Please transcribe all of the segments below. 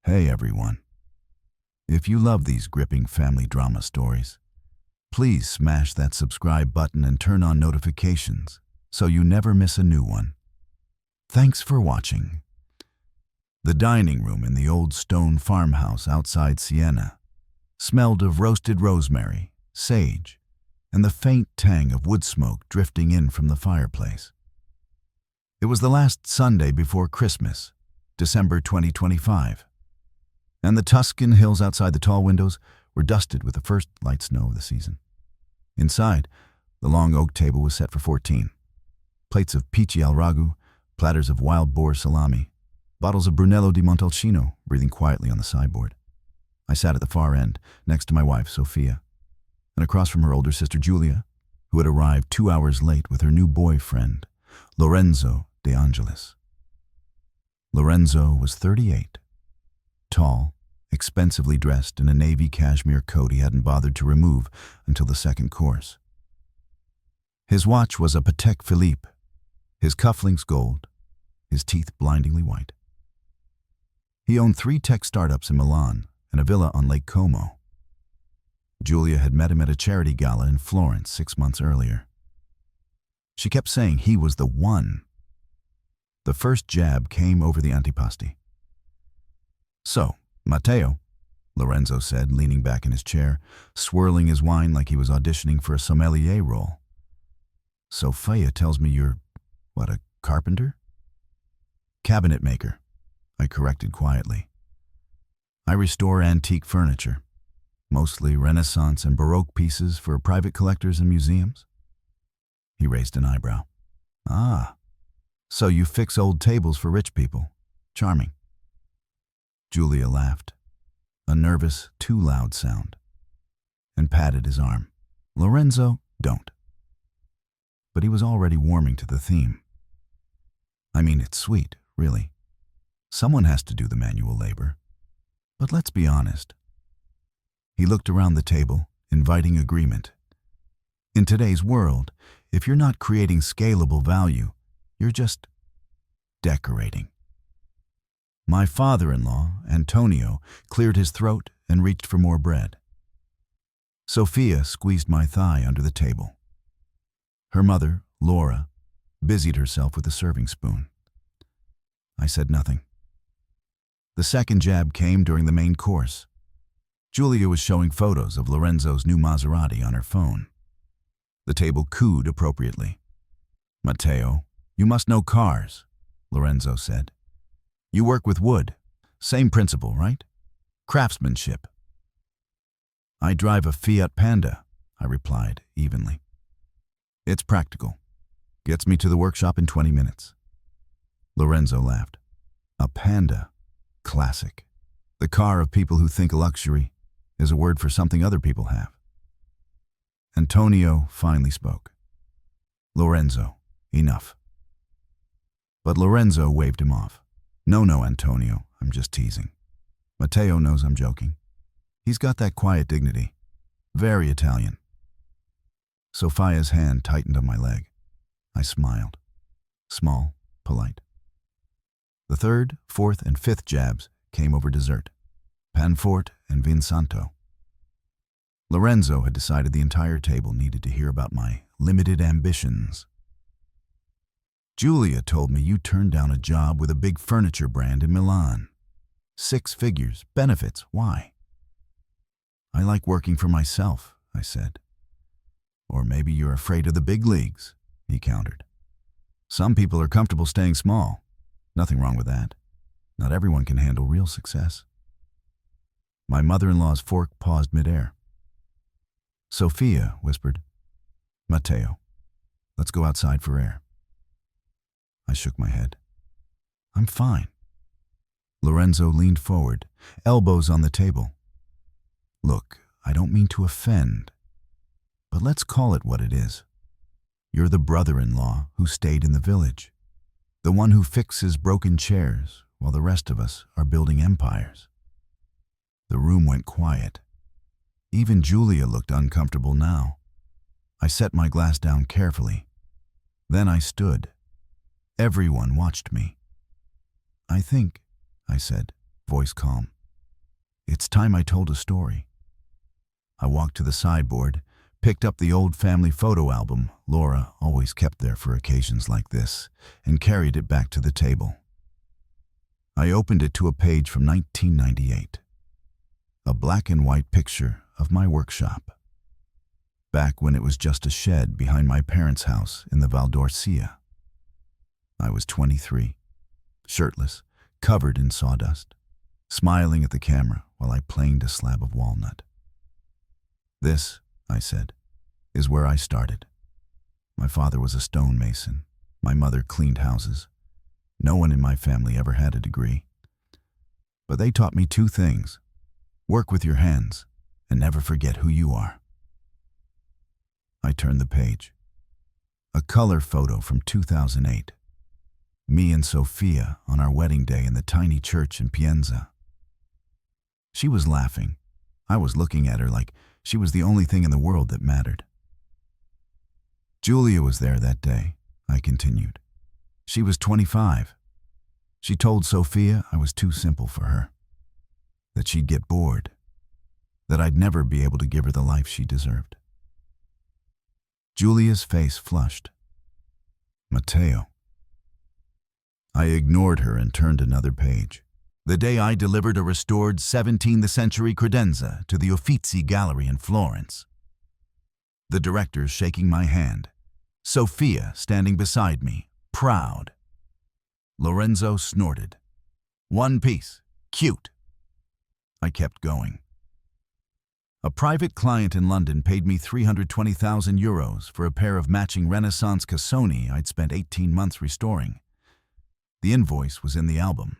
Hey everyone. If you love these gripping family drama stories, please smash that subscribe button and turn on notifications so you never miss a new one. Thanks for watching. The dining room in the old stone farmhouse outside Siena smelled of roasted rosemary, sage, and the faint tang of wood smoke drifting in from the fireplace. It was the last Sunday before Christmas, December 2025, and the Tuscan hills outside the tall windows were dusted with the first light snow of the season. Inside, the long oak table was set for 14. Plates of peachy al ragu, platters of wild boar salami, bottles of Brunello di Montalcino breathing quietly on the sideboard. I sat at the far end, next to my wife, Sophia, and across from her older sister, Giulia, who had arrived 2 hours late with her new boyfriend, Lorenzo de Angelis. Lorenzo was 38, tall, expensively dressed in a navy cashmere coat he hadn't bothered to remove until the second course. His watch was a Patek Philippe, his cufflinks gold, his teeth blindingly white. He owned 3 tech startups in Milan and a villa on Lake Como. Giulia had met him at a charity gala in Florence 6 months earlier. She kept saying he was the one. The first jab came over the antipasti. "So, Matteo," Lorenzo said, leaning back in his chair, swirling his wine like he was auditioning for a sommelier role. "Sophia tells me you're, a carpenter?" "Cabinet maker," I corrected quietly. "I restore antique furniture, mostly Renaissance and Baroque pieces for private collectors and museums." He raised an eyebrow. "Ah, so you fix old tables for rich people. Charming." Giulia laughed, a nervous, too loud sound, and patted his arm. "Lorenzo, don't." But he was already warming to the theme. "I mean, it's sweet, really. Someone has to do the manual labor. But let's be honest." He looked around the table, inviting agreement. In today's world, if you're not creating scalable value, you're just decorating. My father-in-law, Antonio, cleared his throat and reached for more bread. Sophia squeezed my thigh under the table. Her mother, Laura, busied herself with the serving spoon. I said nothing. The second jab came during the main course. Giulia was showing photos of Lorenzo's new Maserati on her phone. The table cooed appropriately. "Matteo, you must know cars," Lorenzo said. "You work with wood. Same principle, right? Craftsmanship." "I drive a Fiat Panda," I replied evenly. "It's practical. Gets me to the workshop in 20 minutes. Lorenzo laughed. "A Panda. Classic. The car of people who think luxury is a word for something other people have." Antonio finally spoke. "Lorenzo, enough." But Lorenzo waved him off. No, Antonio, I'm just teasing. Matteo knows I'm joking. He's got that quiet dignity. Very Italian." Sophia's hand tightened on my leg. I smiled. Small, polite. The third, fourth, and fifth jabs came over dessert. Panforte and Vin Santo. Lorenzo had decided the entire table needed to hear about my limited ambitions. "Giulia told me you turned down a job with a big furniture brand in Milan. 6 figures, benefits, why?" "I like working for myself," I said. "Or maybe you're afraid of the big leagues," he countered. "Some people are comfortable staying small. Nothing wrong with that. Not everyone can handle real success." My mother-in-law's fork paused midair. Sophia whispered, "Matteo, let's go outside for air." I shook my head. "I'm fine." Lorenzo leaned forward, elbows on the table. "Look, I don't mean to offend, but let's call it what it is. You're the brother-in-law who stayed in the village, the one who fixes broken chairs while the rest of us are building empires." The room went quiet. Even Giulia looked uncomfortable now. I set my glass down carefully. Then I stood. Everyone watched me. "I think," I said, voice calm, It's time I told a story. I walked to the sideboard, picked up the old family photo album Laura always kept there for occasions like this, and carried it back to the table. I opened it to a page from 1998. A black and white picture of my workshop. Back when it was just a shed behind my parents' house in the Val d'Orcia. I was 23, shirtless, covered in sawdust, smiling at the camera while I planed a slab of walnut. "This," I said, "is where I started. My father was a stonemason. My mother cleaned houses. No one in my family ever had a degree. But they taught me two things. Work with your hands and never forget who you are." I turned the page. A color photo from 2008. Me and Sophia on our wedding day in the tiny church in Pienza. She was laughing. I was looking at her like she was the only thing in the world that mattered. "Julia was there that day," I continued. "She was 25. She told Sophia I was too simple for her, that she'd get bored, that I'd never be able to give her the life she deserved." Julia's face flushed. "Matteo." I ignored her and turned another page. The day I delivered a restored 17th century credenza to the Uffizi Gallery in Florence. The director shaking my hand. Sophia standing beside me, proud. Lorenzo snorted. "One piece. Cute." I kept going. A private client in London paid me €320,000 for a pair of matching Renaissance Cassoni I'd spent 18 months restoring. The invoice was in the album.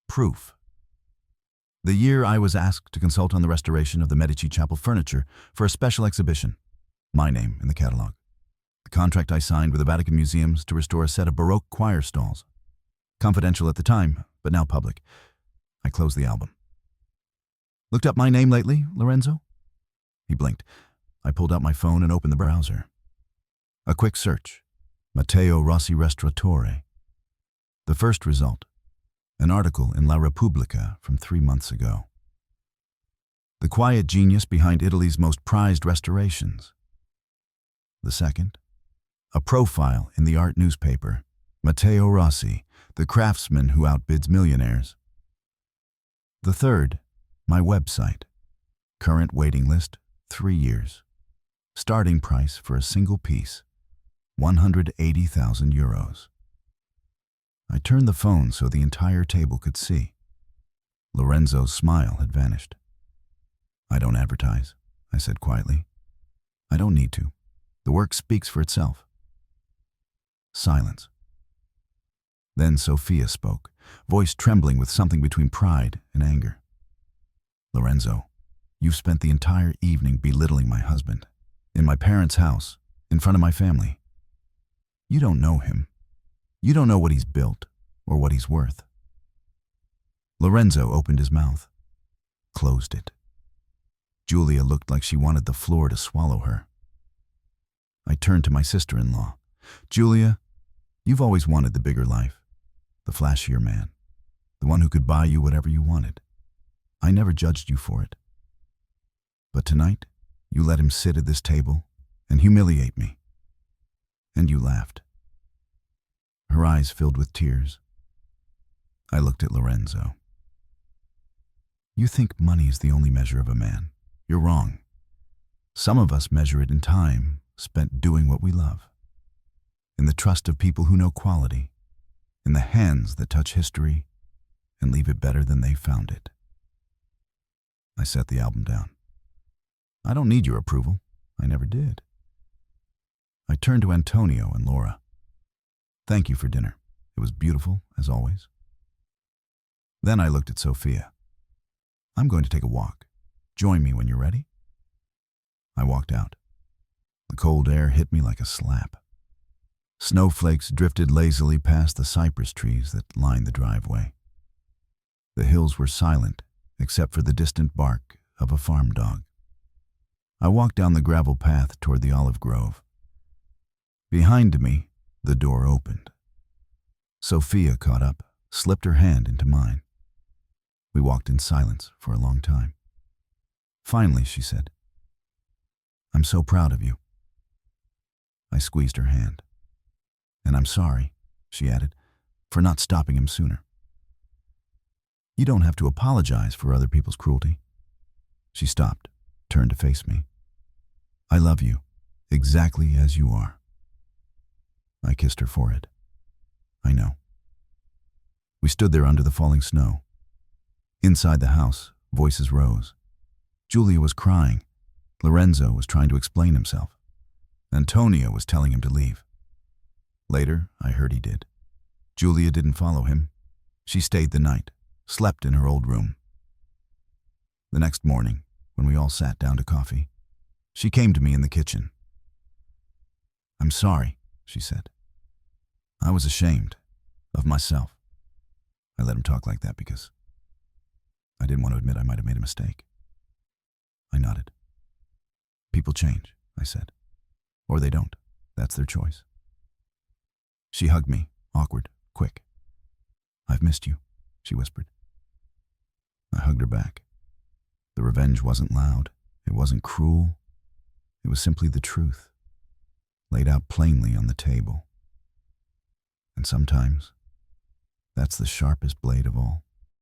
Proof. The year I was asked to consult on the restoration of the Medici Chapel furniture for a special exhibition. My name in the catalog. The contract I signed with the Vatican Museums to restore a set of Baroque choir stalls. Confidential at the time, but now public. I closed the album. "Looked up my name lately, Lorenzo?" He blinked. I pulled out my phone and opened the browser. A quick search. Matteo Rossi Restauratore. The first result. An article in La Repubblica from 3 months ago. The quiet genius behind Italy's most prized restorations. The second. A profile in the art newspaper. Matteo Rossi, the craftsman who outbids millionaires. The third. My website. Current waiting list, 3 years. Starting price for a single piece, €180,000. I turned the phone so the entire table could see. Lorenzo's smile had vanished. "I don't advertise," I said quietly. "I don't need to. The work speaks for itself." Silence. Then Sophia spoke, voice trembling with something between pride and anger. "Lorenzo, you've spent the entire evening belittling my husband, in my parents' house, in front of my family. You don't know him. You don't know what he's built or what he's worth." Lorenzo opened his mouth, closed it. Julia looked like she wanted the floor to swallow her. I turned to my sister-in-law. "Julia, you've always wanted the bigger life, the flashier man, the one who could buy you whatever you wanted. I never judged you for it. But tonight, you let him sit at this table and humiliate me. And you laughed." Her eyes filled with tears. I looked at Lorenzo. "You think money is the only measure of a man. You're wrong. Some of us measure it in time spent doing what we love. In the trust of people who know quality. In the hands that touch history and leave it better than they found it." I set the album down. "I don't need your approval. I never did." I turned to Antonio and Laura. "Thank you for dinner. It was beautiful, as always." Then I looked at Sophia. "I'm going to take a walk. Join me when you're ready." I walked out. The cold air hit me like a slap. Snowflakes drifted lazily past the cypress trees that lined the driveway. The hills were silent, except for the distant bark of a farm dog. I walked down the gravel path toward the olive grove. Behind me, the door opened. Sophia caught up, slipped her hand into mine. We walked in silence for a long time. Finally, she said, "I'm so proud of you." I squeezed her hand. "And I'm sorry," she added, "for not stopping him sooner." "You don't have to apologize for other people's cruelty." She stopped, turned to face me. "I love you, exactly as you are." I kissed her forehead. "I know." We stood there under the falling snow. Inside the house, voices rose. Julia was crying. Lorenzo was trying to explain himself. Antonio was telling him to leave. Later, I heard he did. Julia didn't follow him. She stayed the night, slept in her old room. The next morning, when we all sat down to coffee, she came to me in the kitchen. "I'm sorry," she said. "I was ashamed of myself." I let him talk like that because I didn't want to admit I might have made a mistake. I nodded. "People change," I said. "Or they don't. That's their choice." She hugged me, awkward, quick. "I've missed you," she whispered. I hugged her back. The revenge wasn't loud. It wasn't cruel. It was simply the truth, laid out plainly on the table. And sometimes, that's the sharpest blade of all.